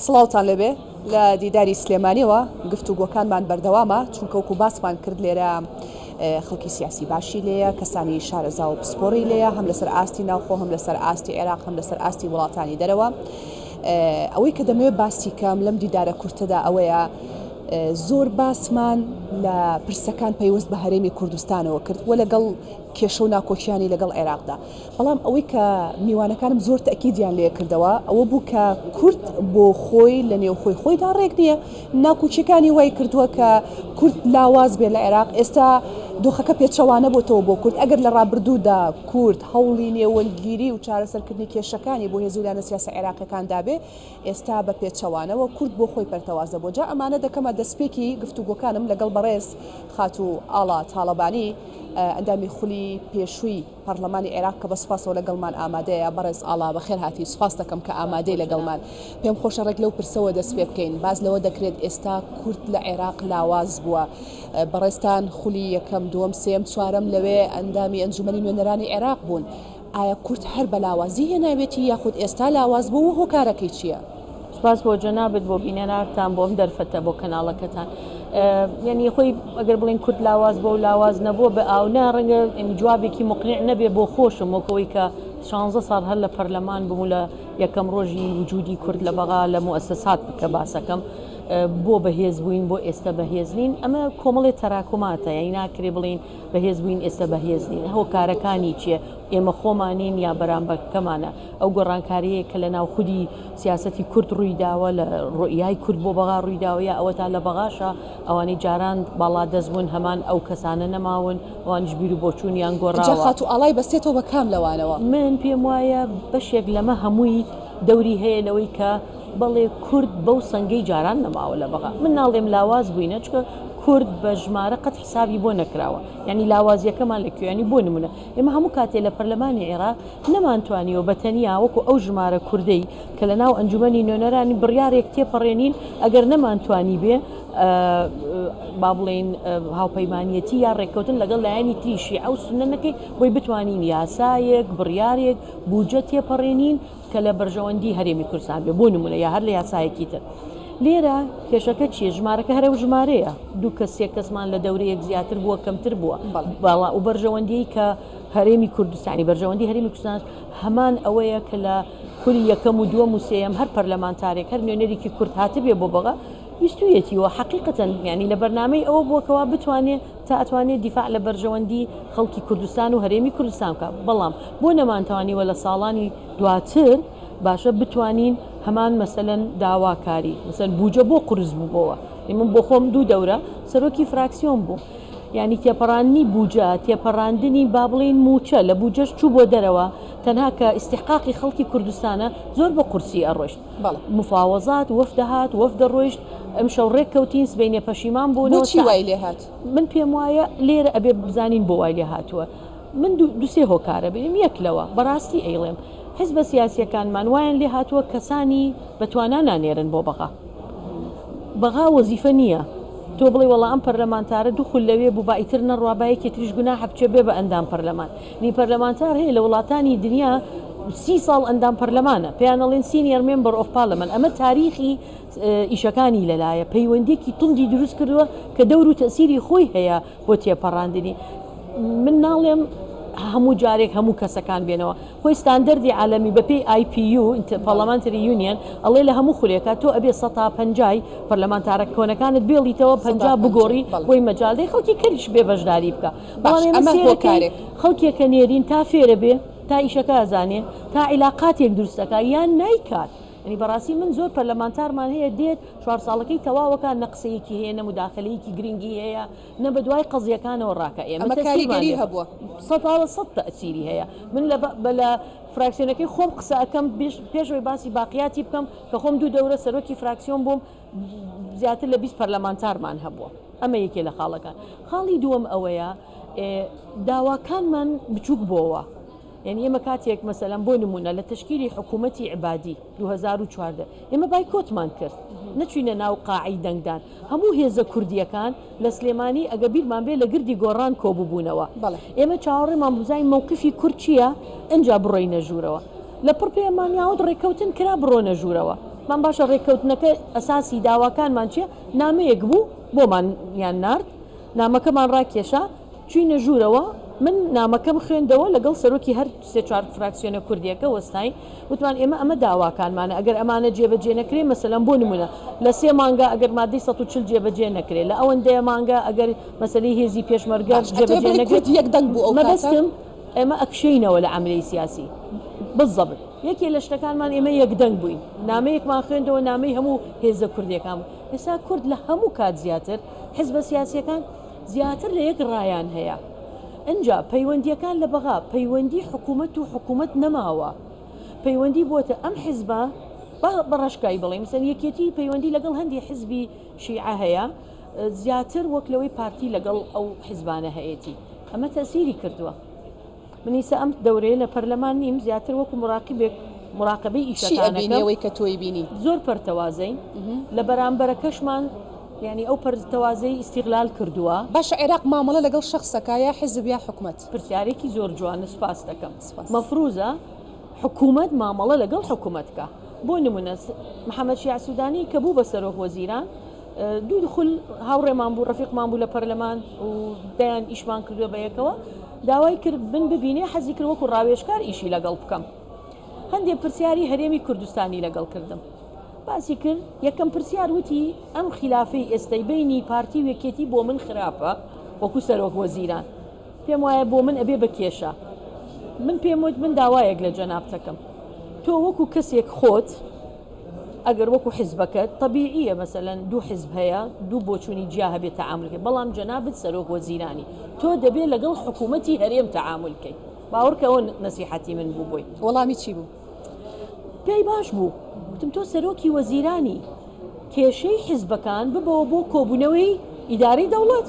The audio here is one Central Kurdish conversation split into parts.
سڵاوتان لەبێ لە دیداری سلێمانیەوە گفتوگۆکانمان بەردەوامە چونکە وەکو باسمان کرد لێرە خەڵکی سیاسی باشی لێیە، کەسانی شارەزا و پسپۆڕی لێیە، هەم لەسەر ئاستی ناوخۆ، هەم لەسەر ئاستی عێراق، هەم لەسەر ئاستی وڵاتانی دەرەوە. ئەوەی کە دەمەوێت باسی کەم لەم دیدارە کورتەدا ئەوەیە زۆر باسمان لە پرسەکان پەیوەست بە هەرێمی کوردستانەوە کرد و لەگەڵ کێشە و ناکۆچیانی لەگەڵ عێراقدا. بەڵام ئەوەی کە میوانەکانم زۆر تەکیدیان لێ کردەوە ئەوە بوو کە کورد بۆ خۆی لە نێو خۆیدا ڕێک نییە، ناکوچەکانی وای کردووە کە کورد لاواز بێ لە عێراق. ئێستا دۆخەکە پێچەوانە بۆتەوە بۆ کورد. ئەگەر لە ڕابردوودا کورد هەوڵی نێوەلگیری و چارەسەرکردنی کێشەکانی بۆ هێزوولانە سیاسە عێراقیەکان دابێ، ئێستا بە پێچەوانەوە کورد بۆ خۆی پەرتەوازە بۆ جا ئەمانە دەکەمە دەستپێکی گفتوگۆکانم لەگەڵ بەڕێز خاتو ئاڵا تاڵەبانی، ئەندامی خولی پێشووی پەرلەمانی عێراق کە بە سوپاسەوە لەگەڵمان ئامادەیە. بەڕێز ئاڵا بەخێر هاتی، سوپاس دەکەم کە ئامادەی لەگەڵمان. پێم خۆشە ڕێک لەو پرسەوە دەست پێ بکەین، باز لەوە دەکرێت ئێستا کورد لە عێراق لاواز بووە. بەڕێستان خولی یەکەم، دووەم، سێم، چوارەم لەوێ ئەندامی ئەنجومەنی نوێنەرانی عێراق بوون. ئایا کورد هەر بە لاوازی هێناوێتی یاخود ئێستا لاواز بوو و هۆکارەکەی چییە؟ سپاس بۆ جەنابەت، بۆ بینەرانتان، بۆم دەرفەتە بۆ کەناڵەکەتان. یعنی خۆی ئەگەر بڵین کورد لاواز بۆ و لاواز نەبووە بە ئاونا ڕەنگە جوابێکی مقنع نەبێ بۆ خۆشم، وەکەوەی کە 16 ساڵ هەر لە پەرلەمان بوو لە یەکەم ڕۆژی وجودی کورد لە بەغا لە موسسات بکە باسەکەم بۆ بەهێز بووین، بۆ ئێستا بەهێز نین. ئەمە کۆمەڵی تەراکماتە، یعنی ناکرێ بڵین بەهێز بووین ئێستا بەهێز نین. هۆکارەکانی چییە؟ ئێمە خۆمانین یا بەرامبەرکەمانە؟ ئەو گۆڕانکاریەیە کە لە ناو خودی سیاسەتی کورد ڕوویداوە، لە ڕۆیای کورد بۆ بەغا ڕوویداوە، یا ئەوە تا لە بەغاشە ئەوانەی جاران باڵا دەستبوون هەمان ئەو کەسانە نەماون، ئەوانش بیر و بۆچوونیان گۆڕاوە. خاتو ئاڵای بەستێتەوە بە کام لەوانەوە؟ من پێم وایە بەشێک لەمە هەمووی دەوری هەیە لەوەی کە بەڵێ کورد بەو سەنگەی جاران نەماوە لە بەغا. من ناڵێم لاواز بووینە، چکە کورد بە ژمارە قەت حسابی بۆ نەکراوە، یعنی لاوازیەکەمان لەکوێنی بۆ نمونە ئێمە هەموو کاتێ لە پەرلەمانی عێراق نەمانتوانیەوە بە تەنیا وەکو ئەو ژمارە کوردەی کە لە ناو ئەنجومەنی نوێنەرانی بڕیارێک تێپەڕێنین، ئەگەر نەمانتوانی بێ با بڵێن هاوپەیمانیەتی یا ڕێککەوتن لەگەڵ لایەنی تریشی ئەو سنەنەکەی بۆی بتوانین یاسایەک، بڕیارێک، بوجە تێپەڕێنین کە لە بەرژەوەندی هەرێمی کوردستان بێ بۆ نمونە، یا هەر لە یاسایەکی تر. لێرە کێشەکە چیە؟ ژمارەکە هەرە و ژمارەیە، دوو کەسێک کەسمان لە دەورەیەک زیاتر بووە کەمتر بووە، باڵا و بەرژەوەندی کە هەرێمی کوردستانی بەرژەوەندی هەرێمی کوردستان هەمان ئەوەیە کە لە کوری یەکەم و دووەم و سێەم هەر پەرلەمانتارێک هەر نوێنەرێکی کورد هاتبێ بۆ بەغا ویستویەتیوە حقیقەتەن، ینی لە بەرنامەی ئەوە بووەکەوە بتوانێت تا ئەتوانێت دیفاع لە بەرژەوەندی خەڵکی کوردستان و هەرێمی کوردستان بکات. بەڵام بۆ نەمانتوانیوە لە ساڵانی دواتر باشە بتوانین هەمان مەسەلەن داواکاری مثلا بوجە بۆ قورس بووبەوە. من بۆ خۆم دوو دەورە سەرۆکی فراکسیۆن بوو، یعنی تێپەڕاندنی بوجە، تێپەڕاندنی با بڵێن موچە لە بوجەش چوو بۆ دەرەوە، تەنها کە ئیستحقاقی خەڵکی کوردستانە زۆر بە قورسی ئەڕۆیشت. مفاوەزات وەفدەهات، وەفدە ڕۆیشت، ئەم شەو ڕێککەوتین سبەینێ پەشیمان بوونەوە. چی وای لێ هات؟ من پێم وایە لێرە ئەبێ بزانین بۆ وای لێ هاتووە. من دوسێ هۆکارە بینیم، یەک لەوە بەڕاستی ئەیڵێم حیزبە سیاسیەکانمان وایان لێ هاتووە کەسانی بەتوانان نانێرن بۆ بەغا. بەغا وەزیفە نییە تۆ بڵێ وەڵا ئەم پەرلەمانتارە دووخول لەوێ بوو با ئیتر نەڕوابایەکی تریش گونا هەبچێ بێ بە ئەندام پەرلەمان. نی پەرلەمانتار هەیە لە وڵاتانی دنیا 30 ساڵ ئەندام پەرلەمانە، پێیانەڵێن سینیەر مێمبەر ئۆف پارلەمەنت. ئەمە تاریخی ئیشەکانی لەلایە پەیوەندێکی توندی دروست کردووە کە دەور و تەسیری خۆی هەیە بۆ تێپەڕاندنی. من ناڵێم هەموو جارێک هەموو کەسەکان بێنەوە، خۆی ستاندەردی عالەمی بەپی IPU پارلەمانتری یونیەن ئەڵێ لە هەموو خولێکە تۆ ئەبێ 150 پەرلەمانتارە کۆنەکانت بێڵیتەوە 50 بگۆڕی بۆی مەجاڵدەی خەڵکی کەریش بێ بەشداری بکە. خەڵکێکە نێرین تا فێرە بێ، تا ئیشەکە ئەزانێ، تا عیلاقاتێک دروستەکە یان نایکات. ینی بەڕاستی من زۆر پەرلەمانتارمان هەیە دێت 4 ساڵەکەی تەواوەکە نەقسەیەکی هەیە، نە موداخلەیەکی گرنگی هەیە، نە بە دوای قەزیەکانەوە ڕاکە. ئێمە کاریگەری هەبووە 100% تەئسیری هەیە. من لە فراکسیۆنەکەی خۆم قسە ئەەکەم پێشەوەی باسی باقیاتی بکەم کە خۆم دوو دەورە سەرۆکی فراکسیۆن بووم، زیاتر لە 20 پەرلەمانتارمان هەبووە. ئەمە یەکێ لە خاڵەکان. خاڵی دووەم ئەوەیە داواکانمان بچووک بۆەوە. یعنی ئێمە کاتێک مەسەلەن بۆ نمونە لە تشکیلی حکوومەتی عیبادی 2014 ئێمە بایکۆتمان کرد، نەچوینە ناو قاعی دەنگدان. هەموو هێزە کوردیەکان لە سلێمانی ئەگە بیرمان بێ لە گردی گۆڕان کۆبووبوونەوە. ئێمە چاوەڕێمان بزانین مووقفی کورد چییە، ئەنجا بڕۆینە ژوورەوە. لە پڕ پێمان یاوت ڕێککەوتن کرا بڕۆنە ژوورەوە. من باشە ڕێککەوتنەکە ئەساسی داواکانمان چیە نامەیەک بوو بۆمان یان نرد نامەکەمان ڕاکێشا چوینە ژوورەوە من نامەکەم خوێندەوە لەگەڵ سەرۆکی هەر سێ چوار فراکسیۆنە کوردیەکە وەستاین وتمان ئەمە داواکانمانە ئەگەر ئەمانە جێبەجێ نەکرێ مەسەلەن بۆ نمونە لە 3 مانگە ئەگەر مادەی 140 جێبەجێ نەکرێت لە ئەوەندەیە مانگە ئەگەر مەسەلەی هێزی پێشمەرگە جێبەجێ نەکرێت یەکدەنگ بوو مەبەستم ئێمە ئەکشینەوە لە عەمەلی سیاسی بالضبط یەکێ لە شتەکانمان ئێمە یەکدەنگ بووین نامەیەکمان خوێندەوە نامەی هەموو هێزە کوردیەکان ئێستا کورد لە هەموو کات زیاتر حزبە سیاسیەکان زیاتر لە یەک ڕایان هەیە ئەنجا پەیوەندیەکان لە بەغا پەیوەندی حکوومەت و حکوومەت نەماوە پەیوەندی بۆتە ئەم حیزبە بەڕشکایی بڵێ مثلا یەکێتی پەیوەندی لەگەڵ هەندی حزبی شیعە هەیە زیاتر وەک لەوەی پارتی لەگەڵ ئەو حیزبانە هەیەی ئەمە تەسیری کردووە منیسە ئەم دەورەیە لە پەرلەمان نیم زیاتر وەکو مراقبەی ئیشەکانەوەی کە تۆی بینی زۆر پەرتەوازەین لە بەرامبەرەکەشمان یعنی ئەو پەرتەوازەی ئیستیغلال کردووە باشە عێراق مامەڵە لەگەڵ شخصەکایە حزب یا حکوومەت پرسیارێکی زۆر جوانە سپاس دەکەم مەفروزە حکوومەت مامەڵە لەگەڵ حکوومەتکە بۆ نمونە محەممەد شیع سوودانی کە بوو بە سەرۆک وەزیران دوو دخول هاوڕێمان بوو ڕەفیقمان بوو لە پەرلەمان و دەیان ئیشمان کردووە بە یەکەوە داوای کرد بن ببینێ حەزی کرد وەکو ڕاوێژکار ئیشی لەگەڵ بکەم هەندێک پرسیاری هەرێمی کوردستانی لەگەڵ کردم باسی کرد یەکەم پرسیار وتی ئەم خلافەی ئێستەی بینی پارتی و یەکێتی بۆ من خراپە وەکو سەرۆک وەزیران پێم وایە بۆ من ئەبێ بە کێشە من پێم وت من داوایەک لە جەناب دەکەم تۆ وەکو کەسێک خۆت ئەگەر وەکو حیزبەکەت طبیعیە مەسەلەن دوو حیزب هەیە دوو بۆچوونی جیا هەبێت تەعاملکە بەڵام جەنابت سەرۆک وەزیرانی تۆ دەبێت لەگەڵ حکوومەتی هەرێم تەعاملکەی باوەڕکەوە نەسیحەتی من بوو بۆی وەڵامی چی بوو پێی باش بوو وتم تۆ سەرۆکی وەزیرانی کێشەی حیزبەکان ببەوە بۆ کۆبوونەوەی ئیداری دەوڵەت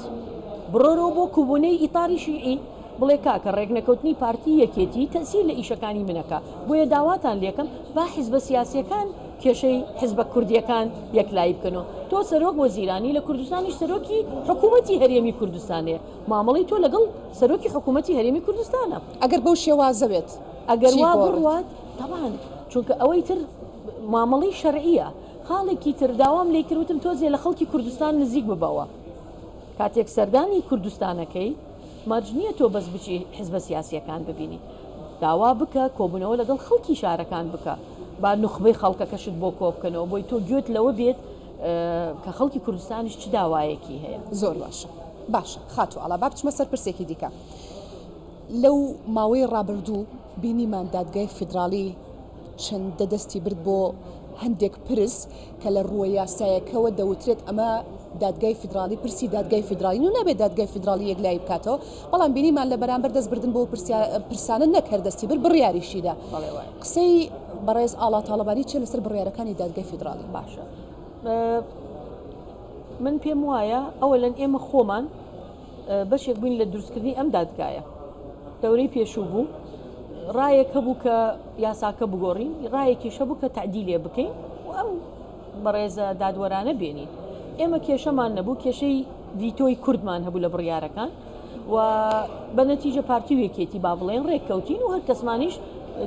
بڕۆرەوە بۆ کوبوونەی ئیتاری شیعی بڵێ کاکە ڕێگنەکەوتنی پارتی یەکێتی تەسیر لە ئیشەکانی منەکە بۆیە داواتان لێکم با حیزبە سیاسیەکان کێشەی حیزبە کوردیەکان یەکلایی بکەنەوە تۆ سەرۆک وەزیرانی لە کوردستانیش سەرۆکی حکوومەتی هەرێمی کوردستانەیە مامەڵی تۆ لەگەڵ سەرۆکی حکوومەتی هەرێمی کوردستانە ئەگەر بەو شێوازە بێت ئەگەر وا بڕوات تەمان چونکە ئەوەی تر مامەڵی شەرعیە خاڵێکی تر داوام لێ کردوتم تۆزێ لە خەڵکی کوردستان نزیک ببەوە کاتێک سەردانی کوردستانەکەی مەرج نییە تۆ بەس بچی حیزبە سیاسیەکان ببینی داوا بکە کۆبوونەوە لەگەڵ خەڵکی شارەکان بکە با نخبەی خەڵکەکەشت بۆ کۆ بکەنەوە بۆی تۆ گوێت لەوە بێت کە خەڵکی کوردستانیش چ داوایەکی هەیە زۆر باشە خاتو ئەڵا با بچمە سەر پرسێکی دیکە لەو ماوەی ڕابردوو بینیمان دادگای فیدراڵی چەندە دەستی برد بۆ هەندێک پرس کە لە ڕووە یاسایەکەوە دەوترێت ئەمە دادگای فیدراڵی پرسی دادگای فیدراڵی و نابێت دادگای فیدراڵی یەکلای بکاتەوە بەڵام بینیمان لە بەرامبەر دەستبردن بۆ پرسانە نەکرد دەستی بر بڕیاریشیدا قسەی بەڕێز ئاڵا تاڵەبانی چێ لەسەر بڕیارەکانی دادگای فیدراڵی باشە من پێم وایە ئەوەلەن ئێمە خۆمان بەشێک بووین لە دروستکردنی ئەم دادگایە دەورەی پێشوو بوو ڕایەک هەبوو کە یاساکە بگۆڕین ڕایەکیش هەبوو کە تعدیلێ بکەین و ئەم بەڕێزە دادوەرانە بێنین ئێمە کێشەمان نەبوو کێشەی ڤیتۆی کوردمان هەبوو لە بڕیارەکان و بە نەتیجە پارتی و یەکێتی با بڵێن ڕێککەوتین و هەر کەسمانیش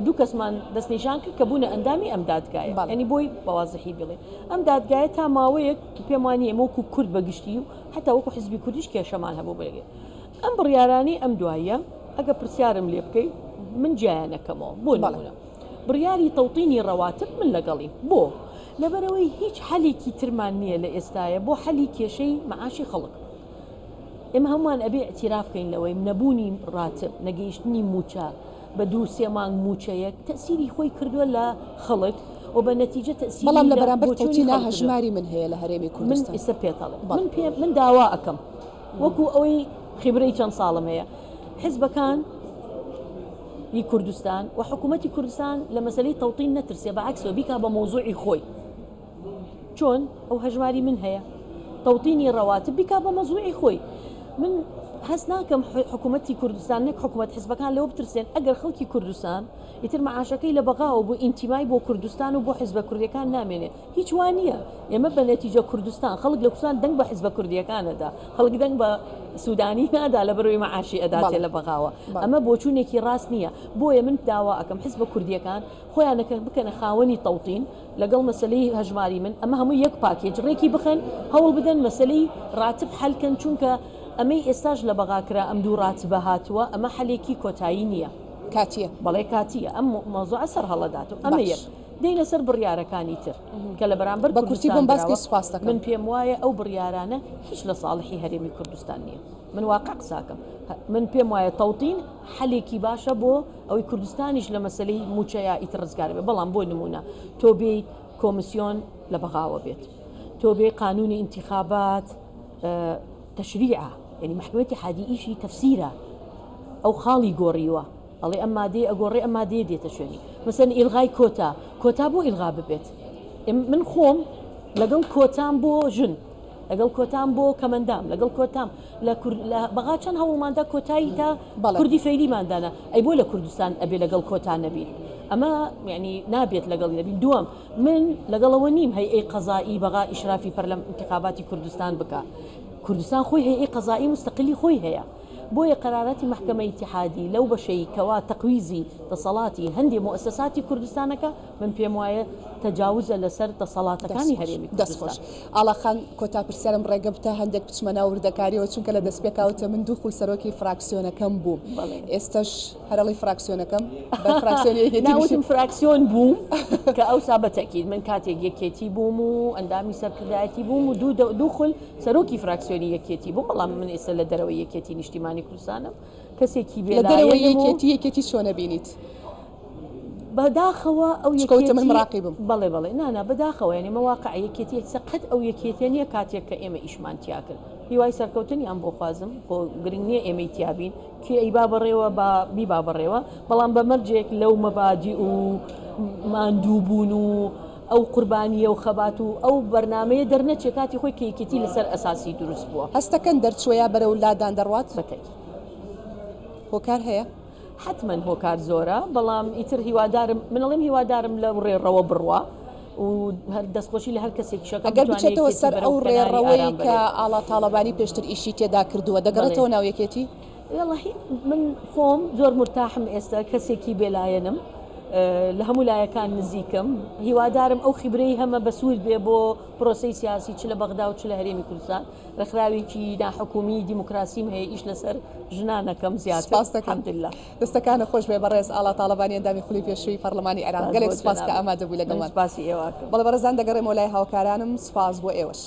دوو کەسمان دەستنیشان کرد کە بوونە ئەندامی ئەم دادگایە ینی بۆی بەوازەحی بڵێ ئەم دادگایە تا ماوەیەک پێم وانە ئێمە وەکو کورد بەگشتی و حتا وەکو حیزبی کوردیش کێشەمان هەبوو بێگێ ئەم بڕیارانی ئەم دوایە ئەگە پرسیارم لێ بکەیت من جایانەکەمەوە بۆ نمونە بڕیاری تەوتینی ڕەواتب من لەگەڵی بۆ لەبەرەوەی هیچ حەلێکی ترمان نییە لە ئێستاە بۆ حەلی کێشەی مەعاشی خەڵک ئێمە هەمووان ئەبێ ئەتیراف بکەین لەوەی نەبوونی ڕاتب نەگەیشتنی موچە بە 2-3 مانگ موچەیەک تەسیری خۆی کردووە لە خەڵک و بە نەتیجە تەسیری بەڵام لە بەرامبەر تەوتینا هەژماری من هەیە لە هەرێمی کوردستان من ئێستا پێتەڵێ من داوا ئەەکەم وەکو ئەوەی خیبرەی چەند ساڵم هەیە حیزبەکان ی کوردستان و حکوومەتی کوردستان لە مەسلەی تەوتین نەترسێ بەعکسەوە بیکا بە مۆزوعی خۆی چۆن ئەو هەژماری من هەیە تەوتینی ڕەواتب بیکا بە مەزوعی خۆی من هەست ناکەم حکوومەتی کوردستان نەک حکوومەت حیزبەکان لەوە بترسێن ئەگەر خەڵکی کوردستان ئیتر معاشەکەی لە بەغاوە بۆ ئینتیمای بۆ کوردستان و بۆ حیزبە کوردیەکان نامێنێ هیچ وان نییە ئێمە بە نەتیجە کوردستان خەڵک لە کوردستان دەنگ بە حیزبە کوردیەکانەدا خەڵک دەنگ بە سوودانی نادا لە بەرەوەی معاشی ئەداتێ لە بەغاوە ئەمە بۆچوونێکی ڕاست نییە بۆیە من داوا ئەەکەم حیزبە کوردیەکان خۆیانەکە بکەنە خاوەنی تەوتین لەگەڵ مەسلەی هەژماری من ئەمە هەموو یەک پاکێج ڕێکی بخەن هەوڵ بدەن مەسلەی ڕاتب حەلکەن چونکە ئەمەی ئێستاش لە بەغاکرا ئەم دوو ڕاتبە هاتووە ئەمە حەلێکی کۆتایی نییە کاتیە بەڵێ کاتیە ئەم مۆزوع سەر هەڵەدات و ئەمە یەک دەینە سەر بڕیارەکانی تر کە لە بەرامبەر بە کورتی بۆم باسکی سوپاس دەکەم من پێم وایە ئەو بڕیارانە هیچ لە ساڵحی هەرێمی کوردستان نییە من واقع قساکەم من پێم وایە تەوتین حەلێکی باشە بۆ ئەوەی کوردستانیش لە مەسلەی موچەیە ئیتر ڕزگار بێت بەڵام بۆ نمونە تۆ بێ کۆمیسیۆن لە بەغاوە بێت تۆ بێ قانونی انتخابات تشریعە يعني محكمة حاديئيشي تفسيرها أو خالي قوريوة الله أما دي أقوري أما دي تشوني مثلا إلغاء كوتا بو إلغاء ببيت من خوم لقل كوتام بو جن لقل كوتام بو كمندام لقل كوتام بغاتشان هو ماندا كوتاي تا كردي فيلي ماندانا أي بو لكردستان أبي لقل كوتا نبيل أما يعني نابيت لقل نبيل دوام من لقل ونيم هي أي قضائي بغا إشرافي برلم انتخابات كردستان بكا كردستان خوي هي قضائي مستقلي خوي هي بويا قرارات محكمة اتحادي لو بشي كوا تقويزي تصالاتي هندي مؤسساتي كردستانك من بيموايا تجاوز لسر تصالاتك كاني هريمي كردستان الله خان كوتا برسالم رقبتها هندك بتمنى وردكاري وچونك لدى سبيكاوتا من دخول سروكي فراكسيونا كم بوم استش هرالي فراكسيونا كم بفراكسيوني ناوتم فراكسيون بوم كأوسع بتأكيد من كاتي يكيتي بومو اندامي سركدايتي بوم ودخل سروكي فراكسيوني يكيتي بوم والله من اسل دروي يكيتي نشتماني كردستان كسيكي بلا لدروي يكيتي شلون بينيت بداخوا او يكيتي من مراقبهم بلي انا بداخوا يعني مواقع يكيتي سقط او يكيتين كاتيك كايما ايشمان تياكل هواي سركوتني ام بو خوازم بو غرينيه ايمي تيابين كي اي باب الريوه بي باب الريوه بلان بمرجك لو مبادئ ماندوبونو او قربانيه وخباتو او برنامج درنه كاتي خوي كيكيتي لسر اساسي دروس بو هستكن درت شويه برولادان دروات بتاكيد هوكار هي حتما هوكار زورا بلام يتر هوادارم من اليوم هوادارم لوري روا بروا وهر دەستخۆشی لە هەر کەسێک شەکە ئەگەر بچێتەوە سەر ئەو ڕێڕەوەی کە ئاڵا تاڵەبانی پێشتر ئیشی تێدا کردووە دەگەڕێتەوە ناو یەکێتی والله من خۆم زۆر مرتاحم ئێستا کەسێکی بێلایەنم لە هەموو لایەکان نزیکم هیوادارم ئەو خیبرەی هەمە بەسوود بێ بۆ پرۆسەی سیاسی چ لە بەغدا و چ لە هەرێمی کوردستان ڕێکخراوێکی ناحکومی دیموکراسیم هەیە ئیش لەسەر ژنانەکەم زیاتر الحەمدولله دەستەکانە خۆش بێ بەڕێز ئاڵا تاڵەبانی ئەندامی خولی پێشووی پەرلەمانی عێراق گەلێک سوپاس کە ئامادە بووی لەگەڵمان سپاسی ئێوە بەڵێ بەڕێزان دەگەڕێمەوە لای هاوکارانم سپاس بۆ ئێوەش